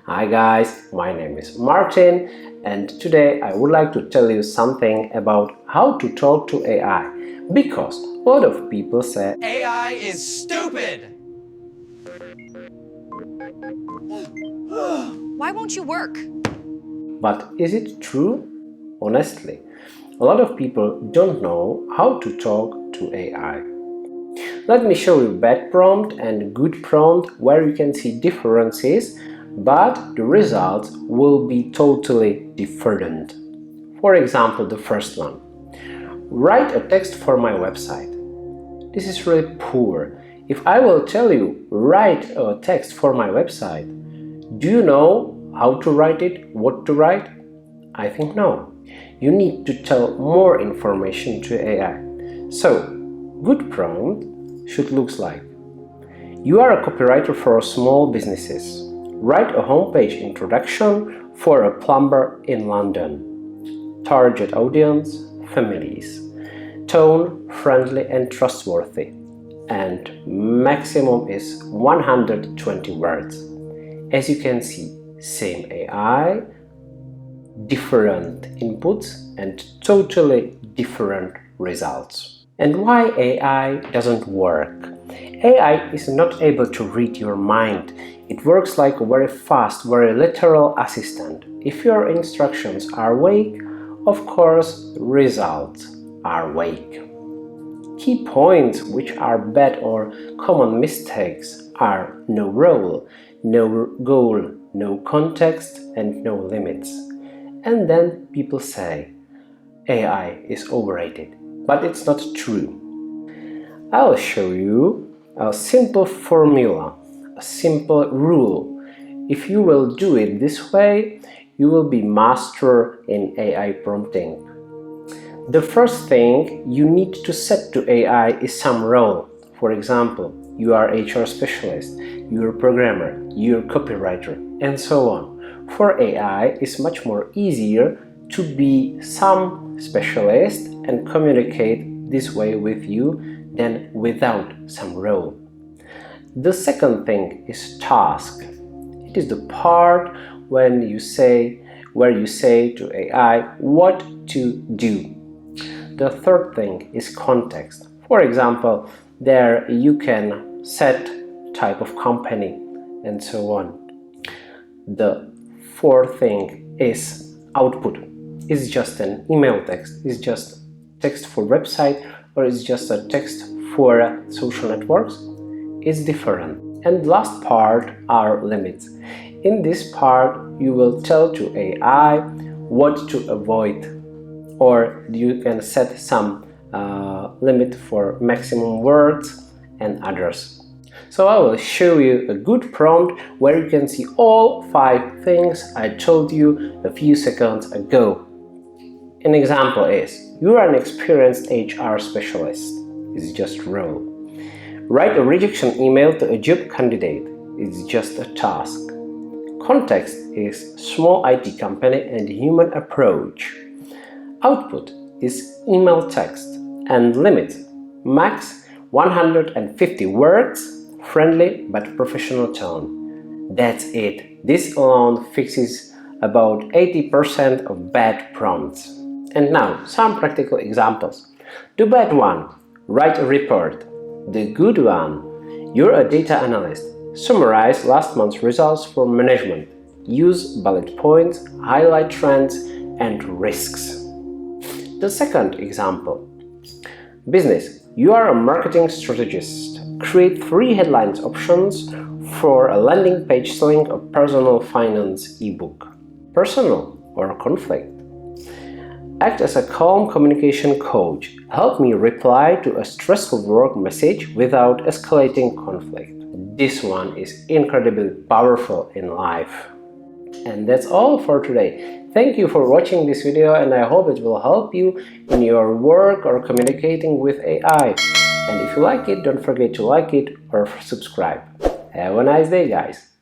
Hi guys, my name is Martin and today I would like to tell you something about how to talk to AI, because a lot of people say AI is stupid! Why won't you work? But is it true? Honestly, a lot of people don't know how to talk to AI. Let me show you bad prompt and good prompt where you can see differences, but the results will be totally different. For example, the first one. Write a text for my website. This is really poor. If I will tell you, write a text for my website, do you know how to write it, what to write? I think no. You need to tell more information to AI. So, good prompt should look like: you are a copywriter for small businesses. Write a homepage introduction for a plumber in London. Target audience, families. Tone, friendly and trustworthy. And maximum is 120 words. As you can see, same AI, different inputs and totally different results. And why AI doesn't work? AI is not able to read your mind. It works like a very fast, very literal assistant. If your instructions are vague, of course, results are vague. Key points which are bad or common mistakes are no role, no goal, no context and no limits. And then people say AI is overrated, but it's not true. I'll show you a simple formula, a simple rule. If you will do it this way, you will be master in AI prompting. The first thing you need to set to AI is some role. For example, you are HR specialist, you're a programmer, you're a copywriter, and so on. For AI, it's much more easier to be some specialist and communicate this way with you than without some role. The second thing is task. It is the part where you say to AI what to do. The third thing is context. For example, there you can set type of company and so on. The fourth thing is output. Is just an email text, is just text for website, or is just a text for social networks? It's different. And last part are limits. In this part you will tell to AI what to avoid, or you can set some limit for maximum words and others. So I will show you a good prompt where you can see all 5 things I told you a few seconds ago. An example is, you are an experienced HR specialist. It's just role. Write a rejection email to a job candidate. It's just a task. Context is small IT company and human approach. Output is email text, and limit max 150 words, friendly but professional tone. That's it. This alone fixes about 80% of bad prompts. And now some practical examples. The bad one, write a report. The good one, you're a data analyst. Summarize last month's results for management. Use bullet points, highlight trends and risks. The second example. Business. You are a marketing strategist. Create 3 headlines options for a landing page selling a personal finance ebook. Personal or conflict? Act as a calm communication coach. Help me reply to a stressful work message without escalating conflict. This one is incredibly powerful in life. And that's all for today. Thank you for watching this video and I hope it will help you in your work or communicating with AI. And if you like it, don't forget to like it or subscribe. Have a nice day, guys!